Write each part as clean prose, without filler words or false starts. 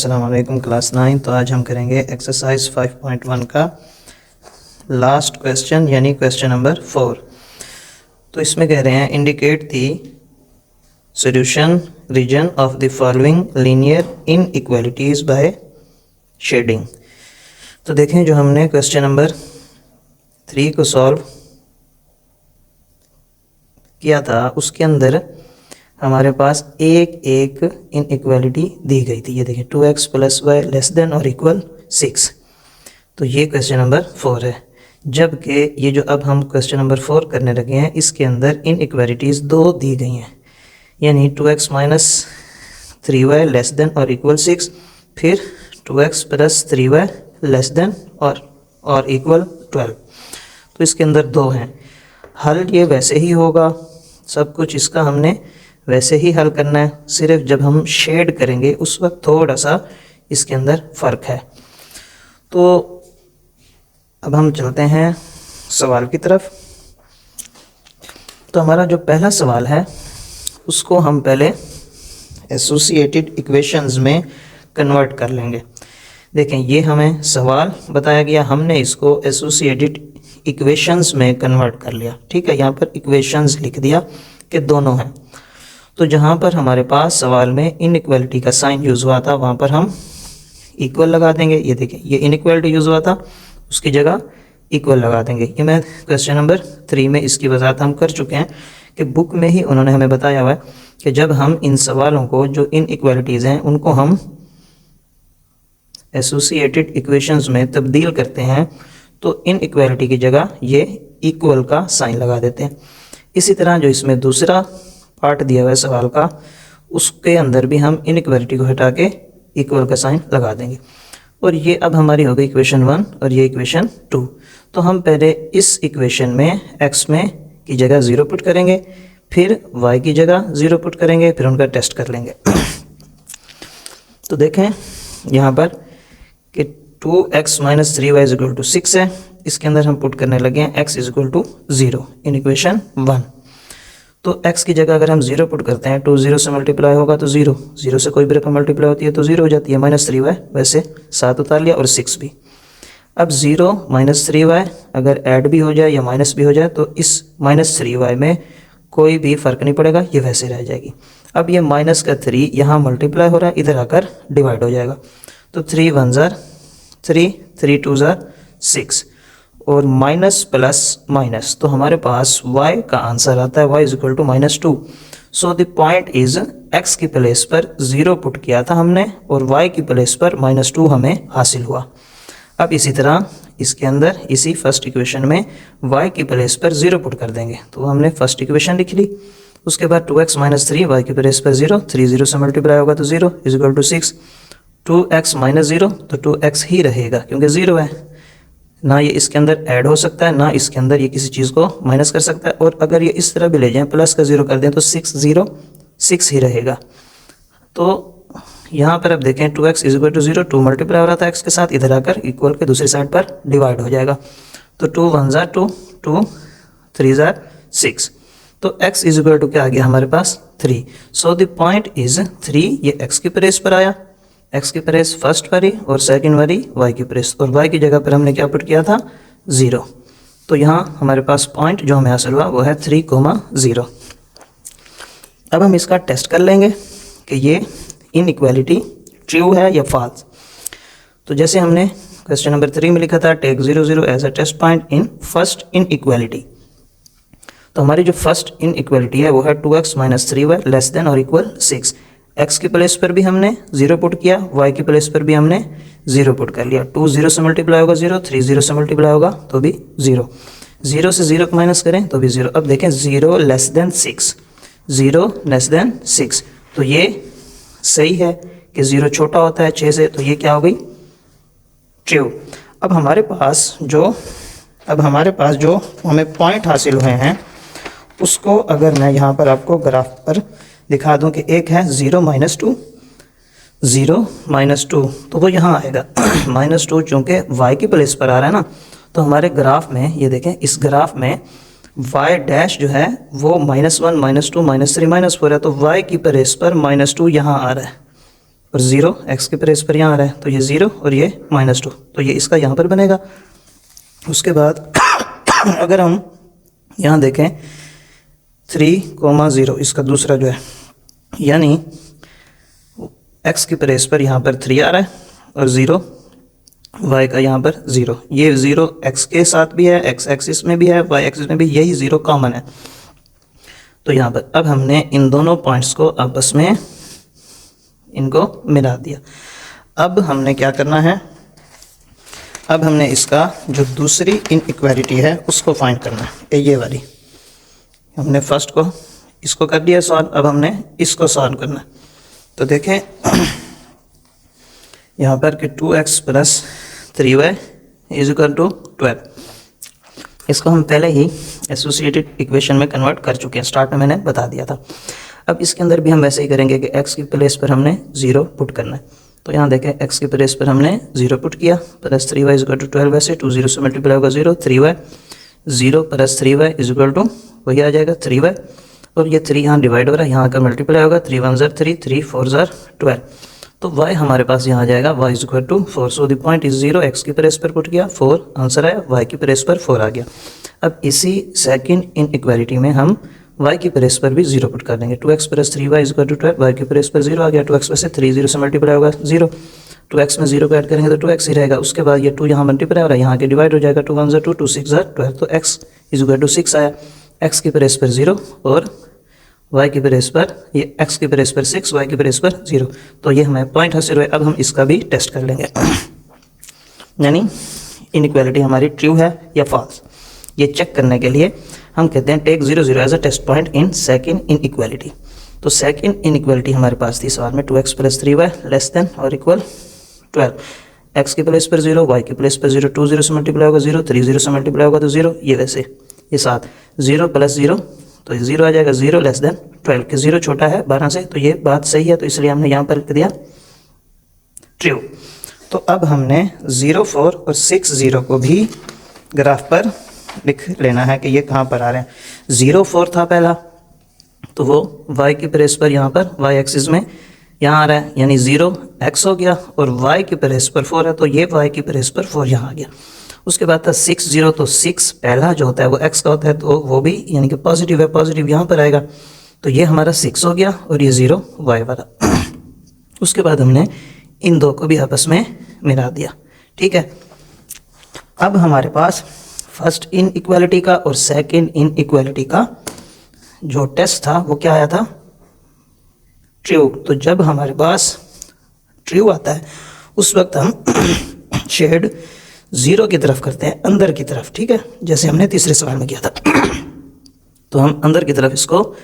अस्सलाम वालेकुम क्लास 9। तो आज हम करेंगे एक्सरसाइज 5.1 का लास्ट क्वेश्चन यानी क्वेश्चन नंबर 4। तो इसमें कह रहे हैं indicate the solution region of the following linear inequalities by shading. तो देखें जो हमने क्वेश्चन नंबर 3 को सॉल्व किया था उसके अंदर हमारे पास एक इनइक्वालिटी दी गई थी। ये देखिए 2x + y लेस देन और इक्वल 6। तो ये क्वेश्चन नंबर 4 है। जबकि ये जो अब हम क्वेश्चन नंबर 4 करने लगे हैं इसके अंदर इनइक्वालिटीज़ 2 दी गई हैं, यानी 2x - 3y लेस देन और इक्वल 6, फिर 2x + 3y लेस देन और इक्वल 12। तो इसके अंदर 2 हैं। हल ये वैसे ही होगा, सब कुछ इसका हमने वैसे ही हल करना है, सिर्फ जब हम शेड करेंगे उस वक्त थोड़ा सा इसके अंदर फ़र्क है। तो अब हम चलते हैं सवाल की तरफ। तो हमारा जो पहला सवाल है उसको हम पहले एसोसिएटेड इक्वेशंस में कन्वर्ट कर लेंगे। देखें ये हमें सवाल बताया गया, हमने इसको एसोसिएटेड इक्वेशंस में कन्वर्ट कर लिया। ठीक है, यहाँ पर इक्वेशंस लिख दिया कि दोनों हैं। तो जहाँ पर हमारे पास सवाल में इनइक्वालिटी का साइन यूज़ हुआ था वहाँ पर हम इक्वल लगा देंगे। ये देखें ये इनइक्वालिटी यूज़ हुआ था, उसकी जगह इक्वल लगा देंगे। ये मैं क्वेश्चन नंबर 3 में इसकी वजाहत हम कर चुके हैं कि बुक में ही उन्होंने हमें बताया हुआ है कि जब हम इन सवालों को जो इनइक्वालिटीज़ हैं उनको हम एसोसिएटेड इक्वेशंस में तब्दील करते हैं तो इनइक्वालिटी की जगह ये इक्वल का साइन लगा देते हैं। इसी तरह जो इसमें दूसरा पार्ट दिया हुआ है सवाल का उसके अंदर भी हम इनइक्वालिटी को हटा के इक्वल का साइन लगा देंगे। और ये अब हमारी हो गई इक्वेशन 1 और ये इक्वेशन 2। तो हम पहले इस इक्वेशन में x में की जगह 0 पुट करेंगे, फिर y की जगह 0 पुट करेंगे, फिर उनका टेस्ट कर लेंगे। तो देखें यहाँ पर कि 2x - 3y = 6 है। इसके अंदर हम पुट करने लगे हैं x = 0 इन इक्वेशन 1। तो x की जगह अगर हम 0 पुट करते हैं 2 0 से मल्टीप्लाई होगा तो 0, 0 से कोई भी रकम मल्टीप्लाई होती है तो 0 हो जाती है। -3y वैसे 7 उतार लिया और 6 भी। अब 0 - 3y अगर ऐड भी हो जाए या माइनस भी हो जाए तो इस -3y में कोई भी फ़र्क नहीं पड़ेगा, ये वैसे रह जाएगी। अब ये माइनस का 3 यहाँ मल्टीप्लाई हो रहा है, इधर आकर डिवाइड हो जाएगा। तो 3 × 1 = 3, 3 × 2 = 6 और माइनस प्लस माइनस, तो हमारे पास y का आंसर आता है y = -2। So the point is x की प्लेस पर 0 पुट किया था हमने और y की प्लेस पर -2 हमें हासिल हुआ। अब इसी तरह इसके अंदर इसी फर्स्ट इक्वेशन में y की प्लेस पर 0 पुट कर देंगे। तो हमने फर्स्ट इक्वेशन लिख ली। उसके बाद 2x - 3 y की प्लेस पर 0, 3 0 से मल्टीप्लाई होगा तो 0 = 6। 2x - 0 तो 2x ही रहेगा क्योंकि 0 है, ना ये इसके अंदर ऐड हो सकता है ना इसके अंदर ये किसी चीज़ को माइनस कर सकता है। और अगर ये इस तरह भी ले जाएं प्लस का 0 कर दें तो 6 0 6 ही रहेगा। तो यहाँ पर अब देखें 2x = 0, 2 मल्टीप्लाई हो रहा था x के साथ, इधर आकर इक्वल के दूसरी साइड पर डिवाइड हो जाएगा। तो 2 × 1 = 2, 2 × 3 = 6। तो x = क्या आ गया हमारे पास 3। सो द पॉइंट इज 3, ये x की प्लेस पर आया, x की प्लेस फर्स्ट वाली और सेकंड वाली y की प्लेस, और y की जगह पर हमने क्या पुट किया था 0। तो यहाँ हमारे पास पॉइंट जो हमें हासिल हुआ वो है 3, 0। अब हम इसका टेस्ट कर लेंगे कि ये इनइक्वालिटी ट्रू है या फॉल्स। तो जैसे हमने क्वेश्चन नंबर 3 में लिखा था take 0 0 as a test point in first inequality. तो हमारी जो फर्स्ट इनइक्वालिटी है वो है 2x - 3y लेस देन और इक्वल 6। x की प्लेस पर भी हमने 0 पुट किया, y की प्लेस पर भी हमने 0 पुट कर लिया। 2 0 से मल्टीप्लाई होगा 0, 3 0 से मल्टीप्लाई होगा तो भी 0, 0 से 0 को माइनस करें तो भी 0। अब देखें 0 लेस देन 6, 0 लेस देन 6, तो ये सही है कि 0 छोटा होता है 6 से, तो ये क्या हो गई ट्रू। अब हमारे पास जो हमें पॉइंट हासिल हुए हैं उसको अगर मैं यहाँ पर आपको ग्राफ पर दिखा दूं कि एक है 0 - 2, 0 - 2, तो वो यहाँ आएगा -2, चूँकि y की प्लेस पर आ रहा है ना। तो हमारे ग्राफ में ये देखें, इस ग्राफ में y डैश जो है वो -1 -2 -3 -4 है, तो y की प्लेस पर -2 यहाँ आ रहा है। और 0 x के प्लेस पर यहाँ आ रहा है, तो ये 0 और ये -2, तो ये इसका यहाँ पर बनेगा। उसके बाद अगर हम यहाँ देखें 3,0 इसका दूसरा जो है, यानी x की प्लेस पर यहाँ पर 3 आ रहा है और 0 y का यहाँ पर 0, ये 0 x के साथ भी है, x एक्सिस में भी है, y एक्सिस में भी, यही 0 कॉमन है। तो यहाँ पर अब हमने इन दोनों पॉइंट्स को आपस में इनको मिला दिया। अब हमने क्या करना है, अब हमने इसका जो दूसरी इनइक्वालिटी है उसको फाइंड करना है, ये वाली। हमने फर्स्ट को इसको कर दिया सॉल्व, अब हमने इसको सॉल्व करना है। तो देखें यहाँ पर कि 2x + 3y = 12, इसको हम पहले ही एसोसिएटेड इक्वेशन में कन्वर्ट कर चुके हैं, स्टार्ट में मैंने बता दिया था। अब इसके अंदर भी हम वैसे ही करेंगे कि x की प्लेस पर हमने 0 पुट करना है। तो यहाँ देखें x की प्लेस पर हमने 0 पुट किया, + 3y = 12, वैसे 2 0 से मल्टीप्लाई होगा 0, 3y, 0 + 3y = वही आ जाएगा 3y, और ये 3 यहाँ डिवाइड हो रहा है, यहाँ का मल्टीप्लाई होगा, 3 1 = 3, 3 4 = 12, तो y हमारे पास यहाँ आ जाएगा y = 4। So the point is 0, x की प्लेस पर पुट किया 4 आंसर आया, y की प्लेस पर 4 आ गया। अब इसी सेकंड इनइक्वालिटी में हम y की प्लेस पर भी 0 पुट कर देंगे, 2x + 3y = 12, y की प्लेस पर 0 आ गया, 2x में से 3 0 से मल्टीप्लाई होगा 0, 2x में 0 को ऐड करेंगे तो 2x ही रहेगा। उसके बाद ये 2 यहाँ मल्टीप्लाई हो रहा है, यहाँ के डिवाइड हो जाएगा, 2 1 = 2, 2 6 = 12, तो x = 6 आया। x की प्लेस पर 0 और y की प्लेस पर, ये x की प्लेस पर 6, y की प्लेस पर 0, तो ये हमें पॉइंट हासिल हुए। अब हम इसका भी टेस्ट कर लेंगे, यानी इनइक्वालिटी हमारी ट्रू है या फॉल्स, ये चेक करने के लिए हम कहते हैं take 0 0 as a test point in second inequality. तो सेकंड इनइक्वालिटी हमारे पास थी सवाल में 2x + 3y <= 12, x की प्लेस पर 0, y की प्लेस पर 0, 2 0 से मल्टीप्लाई होगा 0, 3 0 से मल्टीप्लाई होगा तो 0, ये वैसे ये 7, 0 + 0 तो 0 आ जाएगा, 0 <= 12, कि 0 छोटा है 12 से, तो ये बात सही है, तो इसलिए हमने यहाँ पर लिख दिया ट्रू। तो अब हमने 0 4 और 6 0 को भी ग्राफ पर लिख लेना है कि ये कहाँ पर आ रहे हैं। 0 4 था पहला, तो वो y की प्लेस पर यहाँ पर y एक्सिस में यहाँ आ रहा है, यानी 0 x हो गया, और y की प्लेस पर 4 है, तो ये y की प्लेस पर 4 यहाँ आ गया। उसके बाद था 6 0, तो 6 पहला जो होता है वो x का होता है, तो वो भी यानी कि पॉजिटिव है, पॉजिटिव यहाँ पर आएगा, तो ये हमारा 6 हो गया, और ये 0 y वाला। उसके बाद हमने इन दो को भी आपस में मिला दिया, ठीक है। अब हमारे पास फर्स्ट इनइक्वालिटी का और सेकंड इनइक्वालिटी का जो टेस्ट था वो क्या आया था, ट्रू। तो जब हमारे पास ट्रू आता है उस वक्त हम शेड 0 की तरफ करते हैं, अंदर की तरफ, ठीक है, जैसे हमने तीसरे सवाल में किया था। तो हम अंदर की तरफ इसको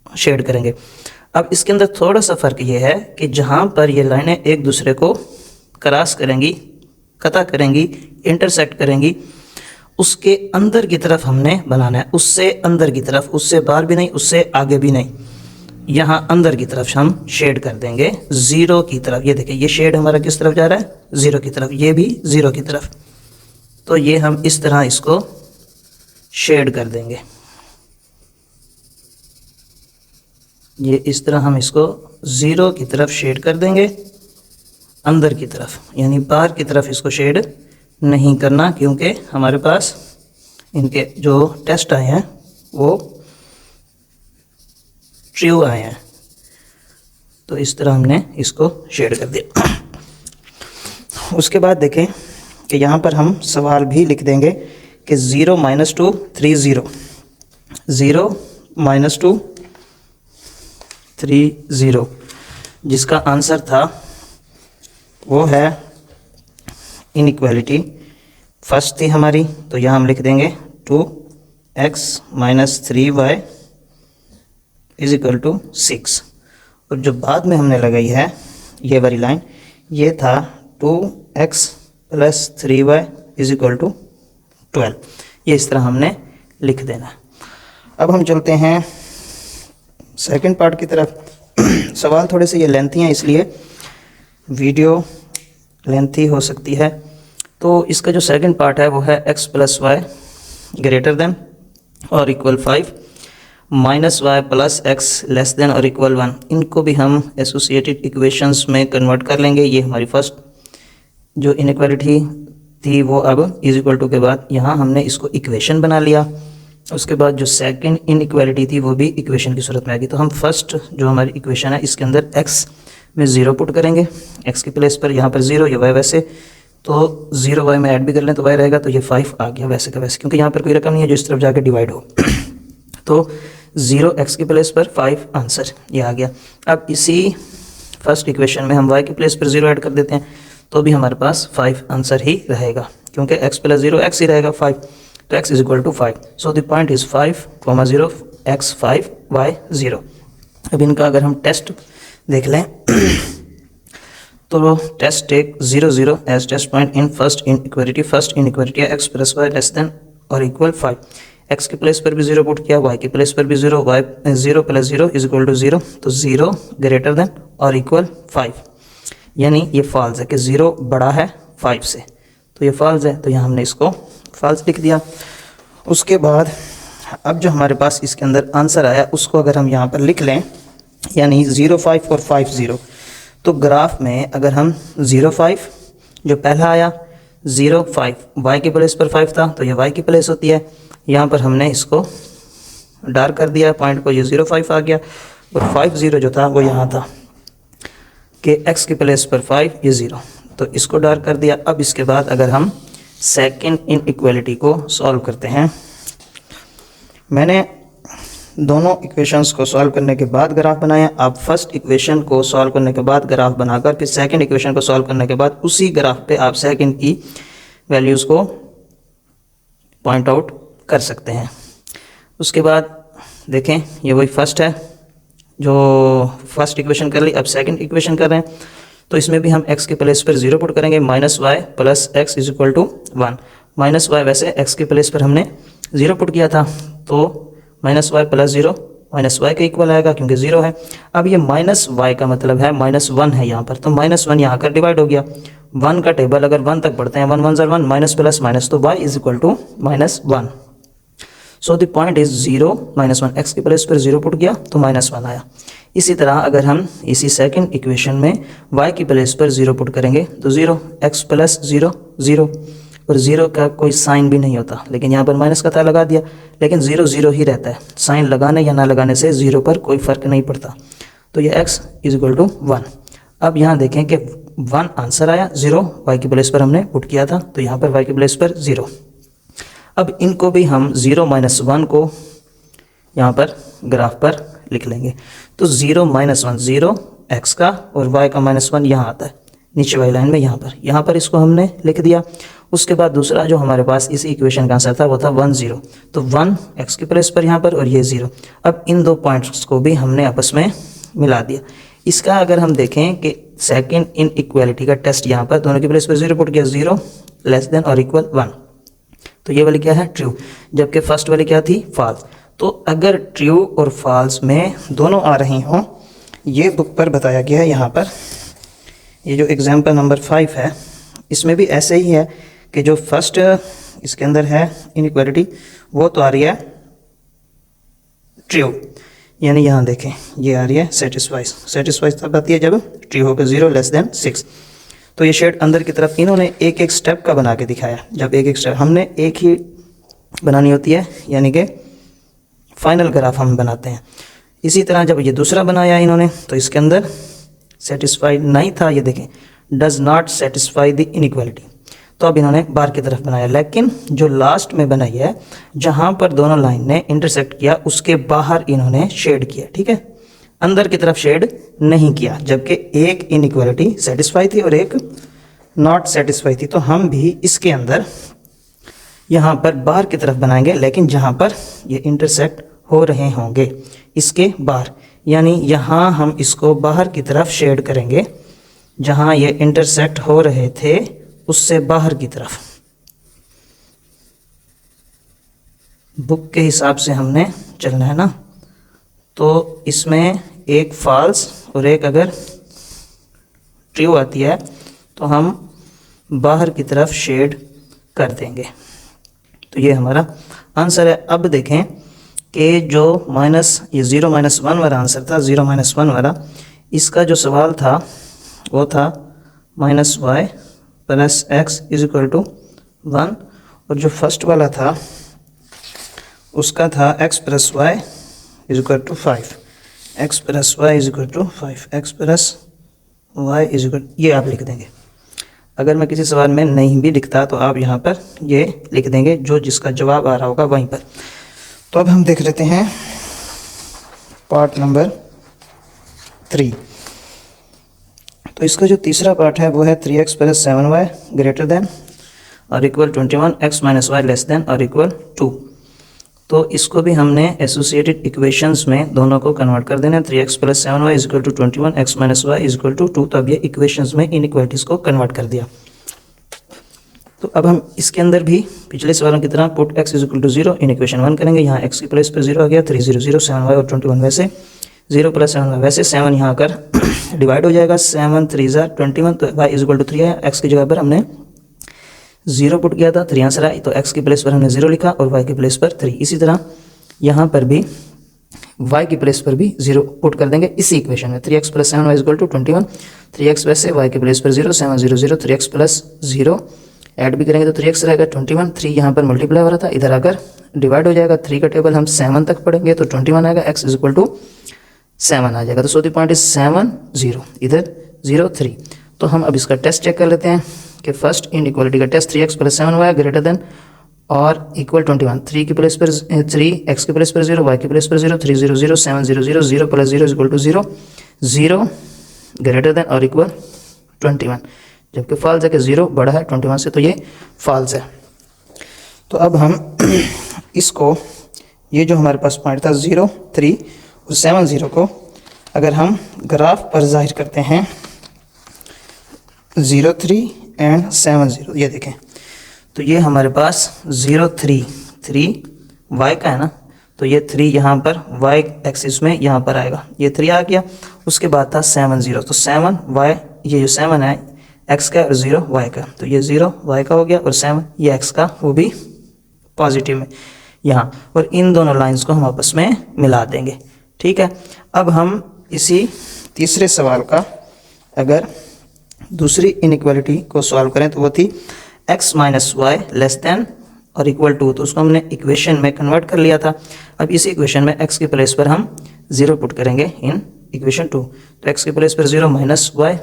शेड करेंगे। अब इसके अंदर थोड़ा सा फ़र्क ये है कि जहाँ पर ये लाइनें एक दूसरे को क्रॉस करेंगी, कता करेंगी, इंटरसेक्ट करेंगी, उसके अंदर की तरफ हमने बनाना है, उससे अंदर की तरफ, उससे बाहर भी नहीं, उससे आगे भी नहीं, यहाँ अंदर की तरफ हम शेड कर देंगे 0 की तरफ। ये देखिए, ये शेड हमारा किस तरफ जा रहा है, 0 की तरफ, ये भी 0 की तरफ। तो ये हम इस तरह इसको शेड कर देंगे, ये इस तरह हम इसको 0 की तरफ शेड कर देंगे, अंदर की तरफ, यानी बाहर की तरफ इसको शेड नहीं करना, क्योंकि हमारे पास इनके जो टेस्ट आए हैं वो ट्रू आए हैं। तो इस तरह हमने इसको शेड कर दिया। उसके बाद देखें कि यहाँ पर हम सवाल भी लिख देंगे कि 0 - 2 3 0, 0 - 2 3 0, जिसका आंसर था वो है इनइक्वालिटी फर्स्ट थी हमारी, तो यहाँ हम लिख देंगे 2x - 3y = 6, और जो बाद में हमने लगाई है ये वाली लाइन, ये था 2x + 3y = 12, ये इस तरह हमने लिख देना। अब हम चलते हैं सेकंड पार्ट की तरफ। सवाल थोड़े से ये लेंथी हैं, इसलिए वीडियो लेंथी हो सकती है। तो इसका जो सेकंड पार्ट है वो है x + y > और = 5। Minus Y plus X less than और इक्वल 1, इनको भी हम एसोसिएटेड इक्वेशंस में कन्वर्ट कर लेंगे। ये हमारी फर्स्ट जो इनइक्वालिटी थी वो अब इज इक्वल टू के बाद यहाँ हमने इसको इक्वेशन बना लिया। उसके बाद जो सेकंड इनइक्वालिटी थी वो भी इक्वेशन की सूरत में आ गई। तो हम फर्स्ट जो हमारी इक्वेशन है इसके अंदर x में 0 पुट करेंगे, x की प्लेस पर यहाँ पर 0, ये y वैसे तो 0 y में ऐड भी कर लें तो y रहेगा, तो ये 5 आ गया वैसे का वैसे, क्योंकि यहाँ पर कोई रकम नहीं है जो इस तरफ जाकर डिवाइड हो। तो 0 x की प्लेस पर 5 आंसर ये आ गया। अब इसी फर्स्ट इक्वेशन में हम y की प्लेस पर 0 ऐड कर देते हैं तो भी हमारे पास 5 आंसर ही रहेगा, क्योंकि x प्लस 0 x ही रहेगा 5, तो x is equal to 5। So the point is 5, 0 x 5 y 0। अब इनका अगर हम टेस्ट देख लें तो test take 0 0 as test point in first inequality x plus y less than और इक्वल 5। x की प्लेस पर भी 0 पुट किया, y की प्लेस पर भी 0, y 0 plus 0 is equal to 0, तो 0 ग्रेटर देन और इक्वल 5, यानी ये फॉल्स है कि 0 बड़ा है 5 से, तो ये फॉल्स है, तो यहाँ हमने इसको फॉल्स लिख दिया। उसके बाद अब जो हमारे पास इसके अंदर आंसर आया उसको अगर हम यहाँ पर लिख लें, यानी 0 5 और 5 0, तो ग्राफ में अगर हम 0 5 जो पहला आया 0 5 y की प्लेस पर 5 था तो ये y की प्लेस होती है, यहाँ पर हमने इसको डार्क कर दिया पॉइंट को, ये 0 5 आ गया, और 5 0 जो था वो यहाँ था कि x की प्लेस पर 5 ये 0, तो इसको डार्क कर दिया। अब इसके बाद अगर हम सेकंड इनइक्वालिटी को सॉल्व करते हैं, मैंने दोनों इक्वेशंस को सॉल्व करने के बाद ग्राफ बनाया। आप फर्स्ट इक्वेशन को सॉल्व करने के बाद ग्राफ बनाकर फिर सेकंड इक्वेशन को सॉल्व करने के बाद उसी ग्राफ पे आप सेकंड की वैल्यूज़ को पॉइंट आउट कर सकते हैं। उसके बाद देखें ये वही फर्स्ट है जो फर्स्ट इक्वेशन कर ली, अब सेकंड इक्वेशन कर रहे हैं, तो इसमें भी हम x के प्लेस पर 0 पुट करेंगे, minus Y plus X is equal to 1। Minus Y वैसे x के प्लेस पर हमने 0 पुट किया था, तो minus Y plus 0 minus Y के इक्वल आएगा क्योंकि 0 है। अब ये माइनस वाई का मतलब है माइनस 1 है यहाँ पर, तो माइनस 1 यहाँ कर डिवाइड हो गया। 1 का टेबल अगर 1 तक पढ़ते हैं, 1 1 1 माइनस प्लस माइनस, तो y is equal to minus 1। So the point is 0 minus 1, X के प्लेस पर 0 पुट किया तो माइनस 1 आया। इसी तरह अगर हम इसी सेकंड इक्वेशन में y की प्लेस पर 0 पुट करेंगे तो 0 x प्लस 0 0, और 0 का कोई साइन भी नहीं होता, लेकिन यहाँ पर माइनस का था लगा दिया, लेकिन 0 0 ही रहता है, साइन लगाने या ना लगाने से 0 पर कोई फ़र्क नहीं पड़ता, तो ये x इज इक्वल टू 1। अब यहाँ देखें कि 1 आंसर आया, 0 y की प्लेस पर हमने पुट किया था, तो यहाँ पर y की प्लेस पर 0। अब इनको भी हम 0 माइनस 1 को यहाँ पर ग्राफ पर लिख लेंगे, तो 0 माइनस 1 0 x का और y का माइनस 1 यहाँ आता है नीचे वाली लाइन में, यहाँ पर इसको हमने लिख दिया। उसके बाद दूसरा जो हमारे पास इसी इक्वेशन का आंसर था वो था 1 0, तो 1 x की प्लेस पर यहाँ पर और ये 0। अब इन दो पॉइंट्स को भी हमने आपस में मिला दिया। इसका अगर हम देखें कि सेकंड इनइक्वालिटी का टेस्ट यहाँ पर दोनों की प्लेस पर 0 पुट किया, 0 लेस देन और इक्वल 1, तो ये वाली क्या है ट्रू, जबकि फर्स्ट वाली क्या थी फॉल्स। तो अगर ट्रू और फॉल्स में दोनों आ रही हों, ये बुक पर बताया गया है। यहाँ पर ये जो एग्जाम्पल नंबर 5 है इसमें भी ऐसे ही है कि जो फर्स्ट इसके अंदर है इनइक्वालिटी वो तो आ रही है ट्रू, यानी यहाँ देखें ये आ रही है सेटिस्फाइज तब आती है जब ट्रू होकर 0 लेस देन 6। तो ये शेड अंदर की तरफ इन्होंने एक एक स्टेप का बना के दिखाया, जब एक एक स्टेप हमने एक ही बनानी होती है, यानी कि फाइनल ग्राफ हम बनाते हैं। इसी तरह जब ये दूसरा बनाया इन्होंने तो इसके अंदर सेटिस्फाइड नहीं था, ये देखें does not satisfy the inequality, तो अब इन्होंने बाहर की तरफ बनाया। लेकिन जो लास्ट में बनाई है जहाँ पर दोनों लाइन ने इंटरसेक्ट किया उसके बाहर इन्होंने शेड किया, ठीक है, अंदर की तरफ शेड नहीं किया, जबकि एक इनइक्वालिटी सेटिस्फाई थी और एक नॉट सेटिस्फाई थी। तो हम भी इसके अंदर यहाँ पर बाहर की तरफ बनाएंगे, लेकिन जहाँ पर ये इंटरसेक्ट हो रहे होंगे इसके बाहर, यानी यहाँ हम इसको बाहर की तरफ शेड करेंगे, जहाँ ये इंटरसेक्ट हो रहे थे उससे बाहर की तरफ। बुक के हिसाब से हमने चलना है ना, तो इसमें एक फॉल्स और एक अगर ट्रू आती है तो हम बाहर की तरफ शेड कर देंगे, तो ये हमारा आंसर है। अब देखें कि जो माइनस ये 0 - 1 वाला आंसर था, 0 - 1 वाला, इसका जो सवाल था वो था -y + x = 1, और जो फर्स्ट वाला था उसका था x + y = 5, x + y = 5, x + y ये आप लिख देंगे। अगर मैं किसी सवाल में नहीं भी लिखता तो आप यहाँ पर ये लिख देंगे, जो जिसका जवाब आ रहा होगा वहीं पर। तो अब हम देख लेते हैं पार्ट नंबर 3। तो इसका जो तीसरा पार्ट है वो है 3x + 7y > or = 21, x - y < or = 2। तो इसको भी हमने एसोसिएटेड इक्वेशंस में दोनों को कन्वर्ट कर देना है। 3x + 7y = 21, x - y = 2। तो अब ये इक्वेशंस में इनइक्वालिटीज़ को कन्वर्ट कर दिया। तो अब हम इसके अंदर भी पिछले सवालों की तरह पुट x = 0 इन इक्वेशन 1 करेंगे। यहाँ x की प्लेस पर 0 आ गया, 3 0 0 7y और 21 वैसे 0 + 7y वैसे 7 यहाँ आकर डिवाइड हो जाएगा, 7 3 21, तो y = 3 है। x की जगह पर हमने 0 पुट किया था, 3 आंसर आया, तो x की प्लेस पर हमने 0 लिखा और y की प्लेस पर 3। इसी तरह यहाँ पर भी y की प्लेस पर भी 0 पुट कर देंगे इसी इक्वेशन में। 3x + 7y = 21, 3x वैसे, y की प्लेस पर 0, 7 0 0, 3x + 0 ऐड भी करेंगे तो 3x रहेगा 21, 3 यहाँ पर मल्टीप्लाई हो रहा था, इधर आकर डिवाइड हो जाएगा। 3 का टेबल हम 7 तक पढ़ेंगे तो 21 आएगा, x = 7 आ जाएगा। तो सो द पॉइंट इज 7 0, इधर 0 3। तो हम अब इसका टेस्ट चेक कर लेते हैं कि फर्स्ट इनइक्वालिटी का टेस्ट 3x + 7y > और = 21, 3 की प्लेस पर 3, x की प्लेस पर 0, y की प्लेस पर 0, 3 0 0 7 0 0, 0 + 0 = 0, 0 > और = 21, जबकि फॉल्स है कि 0 बड़ा है 21 से, तो ये फॉल्स है। तो अब हम इसको, ये जो हमारे पास पॉइंट था 0 3 और 7 0 को अगर हम ग्राफ पर जाहिर करते हैं 0 3 एंड 7 0, ये देखें तो ये हमारे पास 0 3 3 y का है ना, तो ये 3 यहाँ पर y एक्सिस में यहाँ पर आएगा, ये 3 आ गया। उसके बाद था 7 0, तो 7 y, ये जो 7 है x का और 0 y का, तो ये 0 y का हो गया और 7 ये x का, वो भी पॉजिटिव में यहाँ, और इन दोनों लाइंस को हम आपस में मिला देंगे। ठीक है, अब हम इसी तीसरे सवाल का अगर दूसरी इनइक्वालिटी को सॉल्व करें तो वो थी x - y < or = 2, तो उसको हमने इक्वेशन में कन्वर्ट कर लिया था। अब इसी इक्वेशन में x की प्लेस पर हम 0 पुट करेंगे इन इक्वेशन 2, तो x की प्लेस पर 0 - y,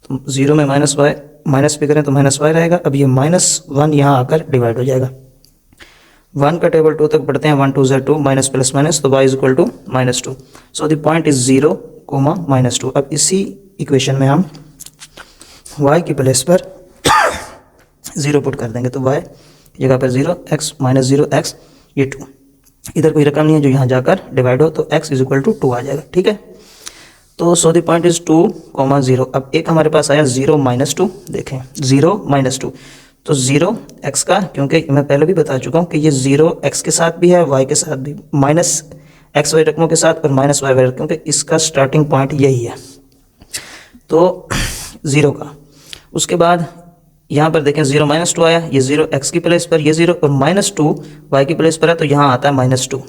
तो 0 में -y माइनस भी करें तो -y रहेगा। अब ये -1 यहाँ आकर डिवाइड हो जाएगा, 1 का टेबल 2 तक पढ़ते हैं, 1 2 2 माइनस प्लस माइनस, तो y = -2। So the point is 0, -2। अब इसी इक्वेशन में हम y की प्लेस पर 0 पुट कर देंगे, तो y की जगह पर 0, x - 0x, ये 2, इधर कोई रकम नहीं है जो यहाँ जाकर डिवाइड हो, तो x = 2 आ जाएगा। ठीक है, तो सो द पॉइंट इज 2, 0। अब एक हमारे पास आया 0 - 2, देखें 0 - 2, तो 0 x का, क्योंकि मैं पहले भी बता चुका हूँ कि ये 0 x के साथ भी है, y के साथ भी, -x y रकमों के साथ और -y y रकमों के, इसका स्टार्टिंग पॉइंट यही है, तो 0 का। उसके बाद यहाँ पर देखें 0 - 2 आया, ये 0 x की प्लेस पर, ये 0 और -2 y की प्लेस पर है, तो यहाँ आता है -2।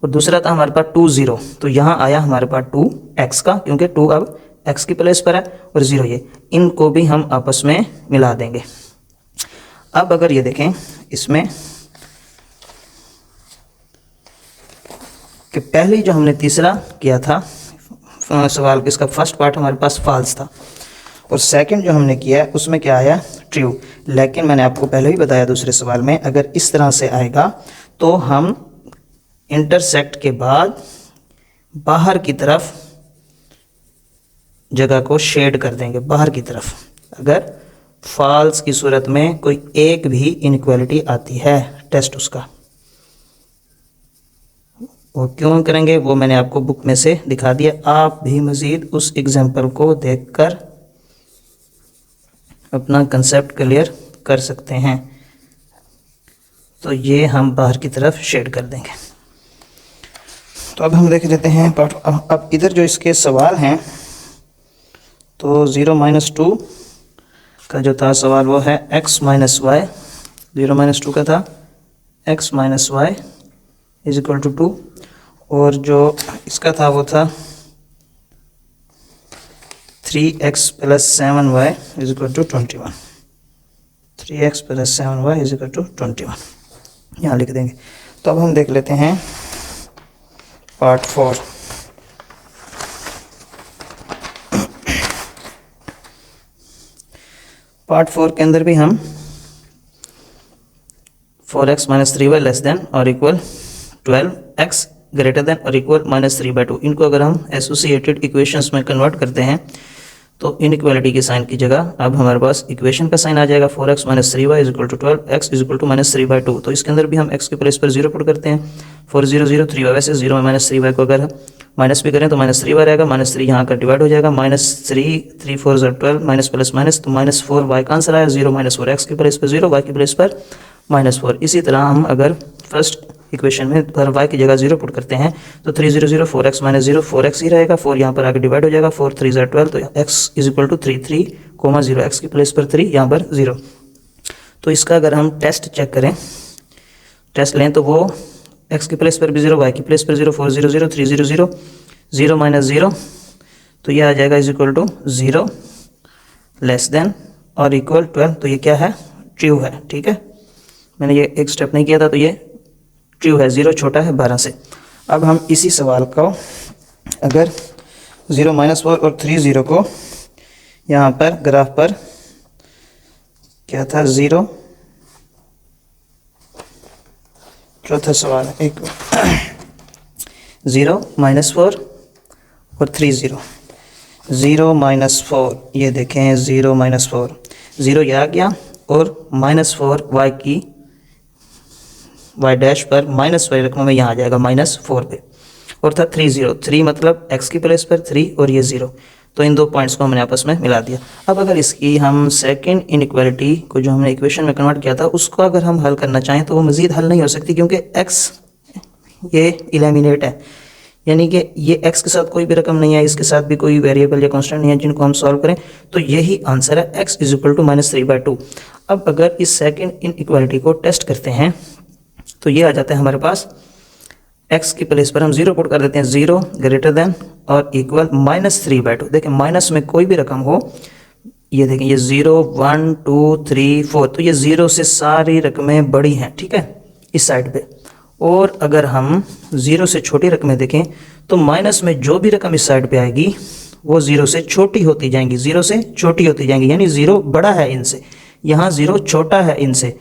और दूसरा था हमारे पास 2 0, तो यहाँ आया हमारे पास 2 x का, क्योंकि 2 अब x की प्लेस पर है और 0 ये, इनको भी हम आपस में मिला देंगे। अब अगर ये देखें इसमें कि पहले जो हमने तीसरा किया था सवाल, इसका फर्स्ट पार्ट हमारे पास फॉल्स था, और सेकंड जो हमने किया है उसमें क्या आया, ट्रू। लेकिन मैंने आपको पहले ही बताया दूसरे सवाल में, अगर इस तरह से आएगा तो हम इंटरसेक्ट के बाद बाहर की तरफ जगह को शेड कर देंगे, बाहर की तरफ। अगर फॉल्स की सूरत में कोई एक भी इनइक्वालिटी आती है, टेस्ट उसका वो क्यों करेंगे वो मैंने आपको बुक में से दिखा दिया। आप भी मज़ीद उस एग्जाम्पल को देखकर अपना कंसेप्ट क्लियर कर सकते हैं। तो ये हम बाहर की तरफ शेड कर देंगे। तो अब हम देख लेते हैं पार्ट। अब इधर जो इसके सवाल हैं, तो 0 - 2 का जो था सवाल वो है x - y, 0 - 2 का था x - y is equal to 2, और जो इसका था वो था 3x plus 7y is equal to 21। 3x plus 7y is equal to 21 यहाँ लिख देंगे। तो अब हम देख लेते हैं पार्ट 4। पार्ट 4 के अंदर भी हम 4x minus 3y less than और इक्वल 12x ग्रेटर देन और इक्वल माइनस 3/2, इनको अगर हम एसोसिएटेड इक्वेशंस में कन्वर्ट करते हैं तो इनइक्वालिटी के साइन की जगह अब हमारे पास इक्वेशन का साइन आ जाएगा 4x minus 3y is equal to 12x is equal to minus 3/2। तो इसके अंदर भी हम x के प्लेस पर 0 पुट करते हैं। 4 0 0 3y, वैसे 0 में माइनस 3y को अगर माइनस भी करें तो माइनस 3y रहेगा, माइनस 3 यहाँ का डिवाइड हो जाएगा, माइनस 3 4 12 माइनस प्लस माइनस, तो माइनस 4y का आंसर आया। 0 माइनस 4 x के प्लेस पर 0, y के प्लेस पर माइनस 4। इसी तरह हम अगर फर्स्ट इक्वेशन में अगर y की जगह 0 पुट करते हैं तो 3 0 0 4x माइनस 0 4x ही रहेगा, 4 यहाँ पर आगे डिवाइड हो जाएगा, 4 3 12, तो x is equal to 3 3 0, x की प्लेस पर 3 यहाँ पर 0। तो इसका अगर हम टेस्ट चेक करें, टेस्ट लें तो वो x की प्लेस पर भी 0, y की प्लेस पर 0, 4 0 0 3 0 0 0 माइनस 0, तो ये आ जाएगा is equal to 0 less than और इक्वल 12। तो ये क्या है, ट्रू है। ठीक है, मैंने ये एक स्टेप नहीं किया था, तो ये ट्रू है, 0 छोटा है 12 से। अब हम इसी सवाल को अगर 0 माइनस 4 और 3 0 को यहाँ पर ग्राफ पर क्या था 0, चौथा सवाल है एक 0 माइनस 4 और 3 0, 0 माइनस 4, ये देखें 0 माइनस 4, 0 ये आ गया और माइनस 4 y की y डैश पर माइनस वाली रकम में यहाँ आ जाएगा माइनस 4 पे, और था 3 0, 3 मतलब x की प्लेस पर 3 और ये 0, तो इन दो पॉइंट्स को हमने आपस में मिला दिया। अब अगर इसकी हम सेकंड इनइक्वालिटी को जो हमने इक्वेशन में कन्वर्ट किया था उसको अगर हम हल करना चाहें तो वो मज़ीद हल नहीं हो सकती, क्योंकि x ये इलेमिनेट है, यानी कि ये x के साथ कोई भी रकम नहीं है, इसके साथ भी कोई वेरिएबल या कांस्टेंट नहीं है जिनको हम सॉल्व करें, तो यही आंसर है x is equal to minus 3/2। अब अगर इस सेकंड इनइक्वालिटी को टेस्ट करते हैं तो ये आ जाता है हमारे पास, x की प्लेस पर हम 0 पुट कर देते हैं, 0 ग्रेटर देन और इक्वल माइनस 3/2। देखें माइनस में कोई भी रकम हो, ये देखें ये 0 1 2 3 4, तो ये 0 से सारी रकमें बड़ी हैं। ठीक है, इस साइड पे। और अगर हम 0 से छोटी रकमें देखें तो माइनस में जो भी रकम इस साइड पे आएगी वो 0 से छोटी होती जाएंगी, 0 से छोटी होती जाएंगी, यानी 0 बड़ा है इनसे, यहाँ 0 छोटा है इनसे।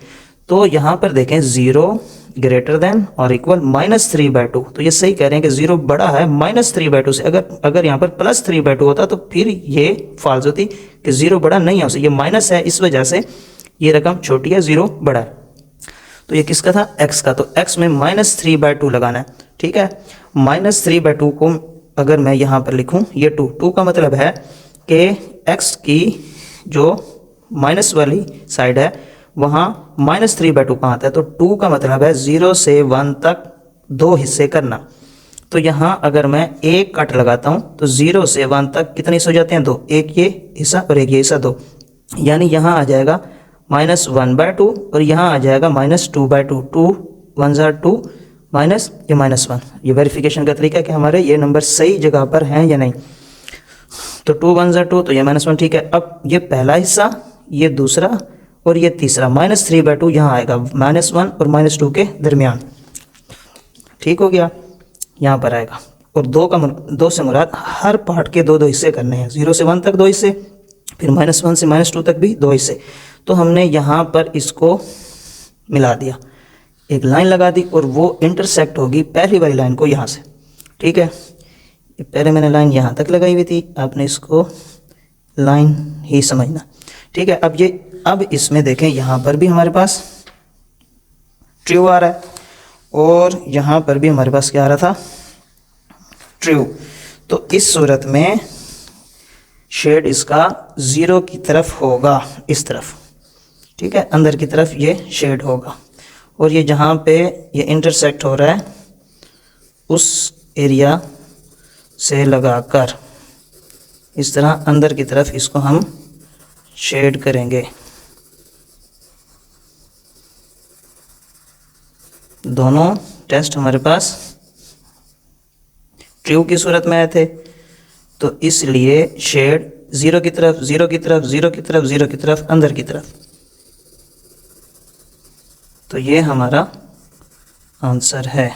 तो यहाँ पर देखें 0 ग्रेटर देन और इक्वल माइनस 3/2, तो ये सही कह रहे हैं कि 0 बड़ा है माइनस 3/2 से। अगर यहाँ पर प्लस 3/2 होता तो फिर ये फॉल्स होती कि 0 बड़ा नहीं है, ये माइनस है, इस वजह से ये रकम छोटी है, 0 बड़ा है। तो ये किसका था, x का। तो x में माइनस 3/2 लगाना है। ठीक है, माइनस 3/2 को अगर मैं यहाँ पर लिखूँ, ये 2 का मतलब है कि x की जो माइनस वाली साइड है वहाँ माइनस 3/2 कहाँ आता है, तो 2 का मतलब है 0 से 1 तक 2 हिस्से करना। तो यहाँ अगर मैं एक कट लगाता हूँ तो 0 से 1 तक कितने हिस्से हो जाते हैं, 2, एक ये हिस्सा और एक ये हिस्सा 2, यानी यहाँ आ जाएगा माइनस 1/2 और यहाँ आ जाएगा माइनस 2/2, 2 1 2 माइनस ये माइनस 1। ये वेरिफिकेशन का तरीका है कि हमारे ये नंबर सही जगह पर हैं या नहीं। तो 2 1 2, तो ये माइनस 1। ठीक है, अब ये पहला हिस्सा, ये दूसरा और ये तीसरा, माइनस 3/2 यहाँ आएगा माइनस 1 और माइनस 2 के दरमियान। ठीक हो गया, यहाँ पर आएगा। और 2 से मुराद हर पार्ट के 2 हिस्से करने हैं, 0 से 1 तक 2 हिस्से, फिर माइनस 1 से माइनस 2 तक भी 2 हिस्से। तो हमने यहाँ पर इसको मिला दिया, एक लाइन लगा दी और वो इंटरसेक्ट होगी पहली वाली लाइन को यहाँ से। ठीक है, ये पहले मैंने लाइन यहाँ तक लगाई हुई थी, आपने इसको लाइन ही समझना। ठीक है, अब इसमें देखें यहाँ पर भी हमारे पास ट्रू आ रहा है और यहाँ पर भी हमारे पास क्या आ रहा था, ट्रू। तो इस सूरत में शेड इसका 0 की तरफ होगा, इस तरफ। ठीक है, अंदर की तरफ ये शेड होगा और ये जहाँ पे ये इंटरसेक्ट हो रहा है उस एरिया से लगाकर इस तरह अंदर की तरफ इसको हम शेड करेंगे। दोनों टेस्ट हमारे पास ट्रू की सूरत में आए थे, तो इसलिए शेड 0 की तरफ, 0 की तरफ, 0 की तरफ, 0 की तरफ, अंदर की तरफ। तो ये हमारा आंसर है।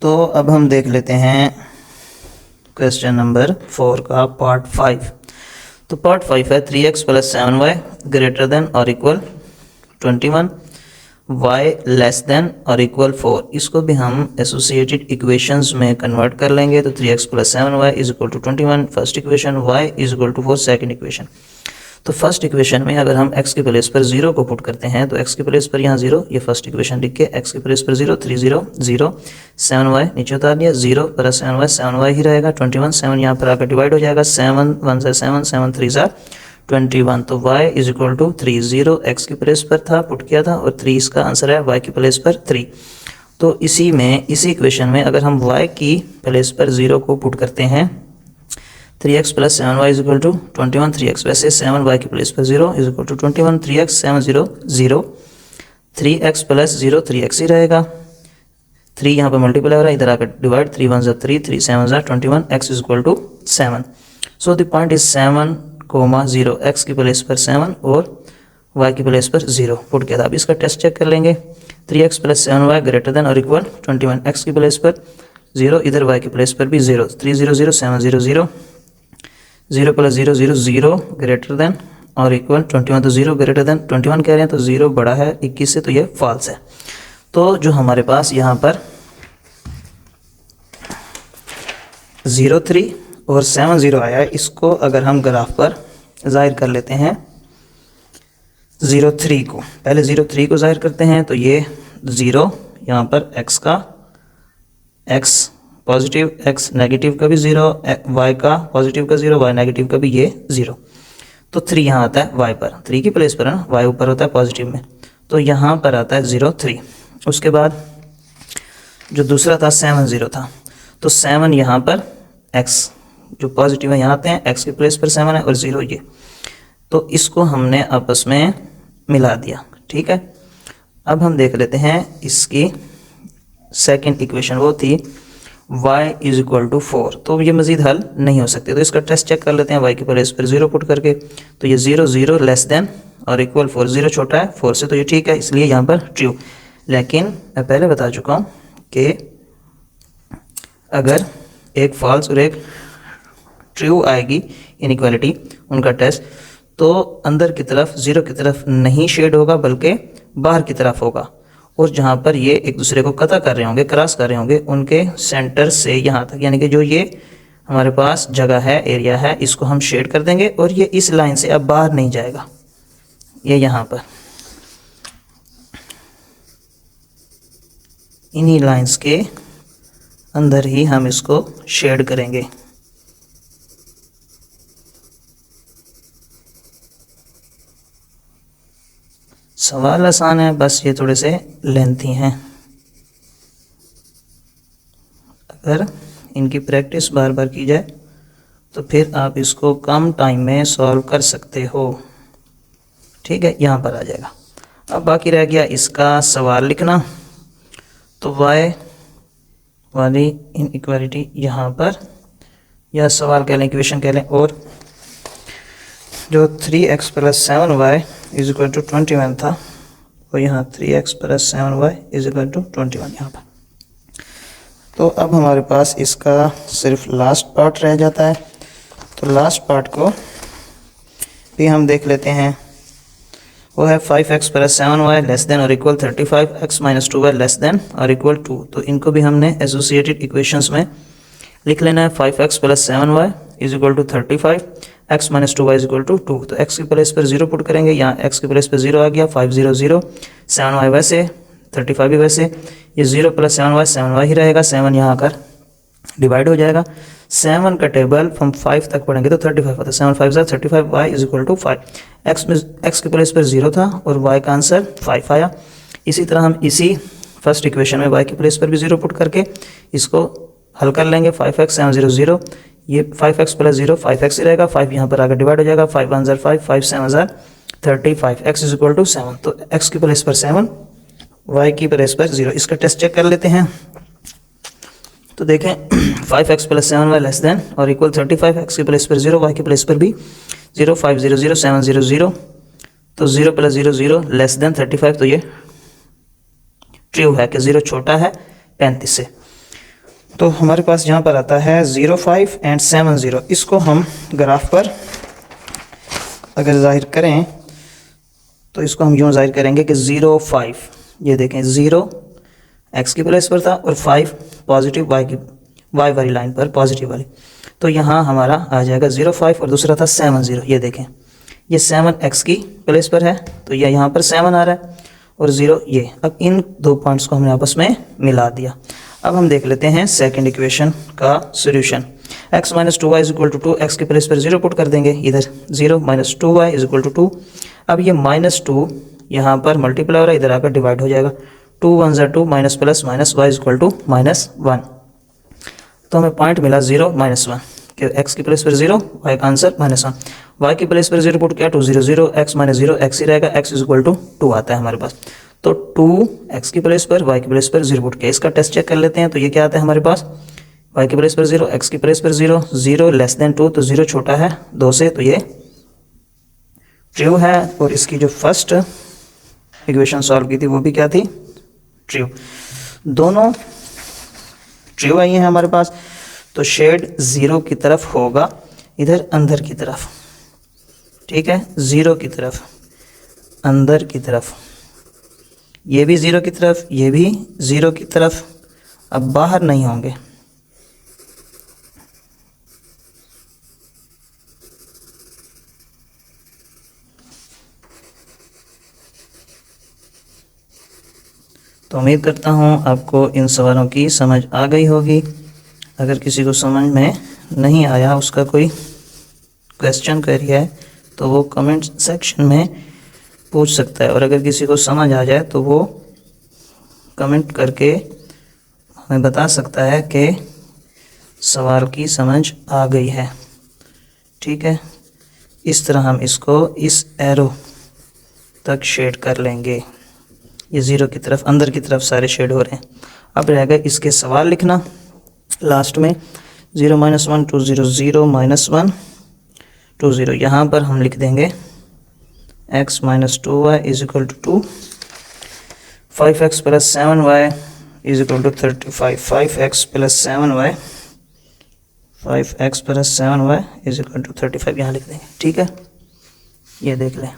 तो अब हम देख लेते हैं क्वेश्चन नंबर 4 का पार्ट 5। तो पार्ट 5 है 3x + 7y ग्रेटर देन और इक्वल 21, y लेस देन और इक्वल 4। इसको भी हम एसोसिएटेड इक्वेशंस में कन्वर्ट कर लेंगे। तो 3x + 7y = 21 first equation, y = 4 second equation. तो फर्स्ट इक्वेशन में अगर हम x के प्लेस पर 0 को पुट करते हैं तो x के प्लेस पर यहाँ 0, ये फर्स्ट इक्वेशन लिख के x के प्लेस पर 0, 3 0 0, 7y नीचे उतार दिया, 0 + 7y 7y ही रहेगा, 21 7 यहाँ पर आकर डिवाइड हो जाएगा, 7 1 से 7 7 3 21। तो y = 3, 0 x के प्लेस पर था पुट किया था और 3 इसका आंसर है, y के प्लेस पर 3। तो इसी इक्वेशन में अगर हम y की प्लेस पर 0 को पुट करते हैं 3x + 7y = 21, 3x वैसे 7y की प्लेस पर 0 = 21, 3x 7 0 0, 3x + 0 3x ही रहेगा, 3 यहाँ पर मल्टीप्लाई हो रहा है, इधर आकर divide, 3 1 = 3, 3 7 = 21, x = 7। So the point is 7, 0, x की प्लेस पर 7 और y की प्लेस पर 0 पुट किया था। अब इसका टेस्ट चेक कर लेंगे। 3x + 7y ग्रेटर देन और इक्वल 21, x की प्लेस पर 0, इधर y की प्लेस पर भी 0, 3 0 0 7 0 0, 0 + 0 0 0 ग्रेटर देन और इक्वल 21। तो 0 ग्रेटर देन 21 कह रहे हैं, तो 0 बड़ा है 21 से, तो ये फॉल्स है। तो जो हमारे पास यहाँ पर 0 3 और 7 0 आया है, इसको अगर हम ग्राफ पर जाहिर कर लेते हैं 0 3 को, पहले 0 3 को जाहिर करते हैं। तो ये 0 यहाँ पर x का x पॉजिटिव, x नेगेटिव का भी 0, y का पॉजिटिव का 0, y नेगेटिव का भी ये 0। तो 3 यहाँ आता है y पर, 3 की प्लेस पर है ना, y ऊपर होता है पॉजिटिव में, तो यहाँ पर आता है 0 3। उसके बाद जो दूसरा था 7 0 था, तो 7 यहाँ पर x जो पॉजिटिव है यहाँ आते हैं, x की प्लेस पर 7 है और 0 ये, तो इसको हमने आपस में मिला दिया। ठीक है, अब हम देख लेते हैं इसकी सेकंड इक्वेशन, वो थी y = 4। तो ये मज़ीद हल नहीं हो सकते, तो इसका टेस्ट चेक कर लेते हैं y की प्लेस पर 0 पुट करके। तो ये 0 0 लेस देन और इक्वल 4, 0 छोटा है 4 से, तो ये ठीक है, इसलिए यहाँ पर ट्रू। लेकिन मैं पहले बता चुका हूँ कि अगर एक फॉल्स और एक ट्रू आएगी इनइक्वालिटी उनका टेस्ट, तो अंदर की तरफ 0 की तरफ नहीं शेड होगा बल्कि बाहर की तरफ होगा, और जहाँ पर ये एक दूसरे को कता कर रहे होंगे, क्रॉस कर रहे होंगे, उनके सेंटर से यहाँ तक, यानी कि जो ये हमारे पास जगह है, एरिया है, इसको हम शेड कर देंगे और ये इस लाइन से अब बाहर नहीं जाएगा, ये यहाँ पर इन्हीं लाइंस के अंदर ही हम इसको शेड करेंगे। सवाल आसान है, बस ये थोड़े से लेंथी हैं। अगर इनकी प्रैक्टिस बार बार की जाए तो फिर आप इसको कम टाइम में सॉल्व कर सकते हो। ठीक है, यहाँ पर आ जाएगा। अब बाकी रह गया इसका सवाल लिखना। तो y वाली इनइक्वालिटी यहाँ पर, या सवाल कह लें, इक्वेशन कह लें, और जो 3x + 7y = 21 था, और यहाँ 3x + 7y = 21 यहाँ पर। तो अब हमारे पास इसका सिर्फ लास्ट पार्ट रह जाता है। तो लास्ट पार्ट को भी हम देख लेते हैं, वो है 5x + 7y लेस देन और equal 35, x - 2y less than और इक्वल 2। तो इनको भी हमने एसोसिएटेड इक्वेशंस में लिख लेना है। 5x + 7y = 35, x - 2y = 2। तो x की प्लेस पर 0 पुट करेंगे, यहाँ x की प्लेस पर 0 आ गया, 5 0 0, 7y वैसे, 35 भी वैसे, ये 0 + 7y 7y ही रहेगा, 7 यहाँ आकर डिवाइड हो जाएगा। 7 का टेबल हम 5 तक पढ़ेंगे तो 35 होता है, 7 5 35, y = 5। x की प्लेस पर 0 था और y का आंसर 5 आया। इसी तरह हम इसी फर्स्ट इक्वेशन में y की प्लेस पर भी 0 पुट करके इसको हल कर लेंगे। 5x 7 0 0, ये 5x + 0 5x ही रहेगा, 5 यहाँ पर आकर डिवाइड हो जाएगा, 5 1 5, 5 7 35, x = 7। तो x की प्लेस पर 7 y की प्लेस पर 0। इसका टेस्ट चेक कर लेते हैं। तो देखें 5x + 7y लेस देन और इक्वल 35, x की प्लेस पर 0, y की प्लेस पर भी 0, 5 0 0 7 0 0, तो 0 + 0 0 लेस देन 35, तो ये ट्रू है कि 0 छोटा है 35 से। तो हमारे पास यहाँ पर आता है 0 5 एंड 7 0। इसको हम ग्राफ पर अगर जाहिर करें तो इसको हम यूँ जाहिर करेंगे कि 0 5, ये देखें 0 x की प्लेस पर था और 5 पॉजिटिव y वाली लाइन पर पॉजिटिव वाली, तो यहाँ हमारा आ जाएगा 0 5 और दूसरा था 7 0। ये देखें ये 7 x की प्लेस पर है तो ये यहाँ पर 7 आ रहा है और 0 ये। अब इन दो पॉइंट्स को हमने आपस में मिला दिया। अब हम देख लेते हैं सेकंड इक्वेशन का सॉल्यूशन। x - 2y = 2, x की प्लेस पर 0 पुट कर देंगे, इधर 0 - 2y = 2। अब ये -2 यहाँ पर मल्टीप्लाई हो रहा है, इधर आकर डिवाइड हो जाएगा। 2 1 = 2 माइनस प्लस माइनस y = -1। तो हमें पॉइंट मिला 0 -1 कि x की प्लेस पर 0, y का आंसर -1। y की प्लेस पर 0 पुट किया 2 0 0, x - 0 x ही रहेगा, x = 2 आता है हमारे पास। तो 2 x की प्लेस पर y की प्लेस पर 0 पुट किया। इसका टेस्ट चेक कर लेते हैं। तो ये क्या आता है हमारे पास, y की प्लेस पर 0, x की प्लेस पर 0, 0 लेस देन 2, तो 0 छोटा है 2 से, तो ये ट्रू है। और इसकी जो फर्स्ट इक्वेशन सॉल्व की थी वो भी क्या थी, ट्रू। दोनों ट्रू आई हैं हमारे पास। तो शेड 0 की तरफ होगा, इधर अंदर की तरफ, ठीक है, 0 की तरफ, अंदर की तरफ, ये भी 0 की तरफ, ये भी 0 की तरफ। अब बाहर नहीं होंगे, तो उम्मीद करता हूँ आपको इन सवालों की समझ आ गई होगी। अगर किसी को समझ में नहीं आया, उसका कोई क्वेश्चन क्वेरी है तो वो कमेंट सेक्शन में पूछ सकता है, और अगर किसी को समझ आ जाए तो वो कमेंट करके हमें बता सकता है कि सवाल की समझ आ गई है। ठीक है, इस तरह हम इसको इस एरो तक शेड कर लेंगे। ये 0 की तरफ, अंदर की तरफ सारे शेड हो रहे हैं। अब रहेगा इसके सवाल लिखना लास्ट में। 0 - 1 2 0 0 -1 2 0। यहाँ पर हम लिख देंगे x - 2y = 2, 5x + 7y = 35, 5x + 7y, 5x + 7y = 35 यहाँ लिख देंगे। ठीक है, ये देख लें।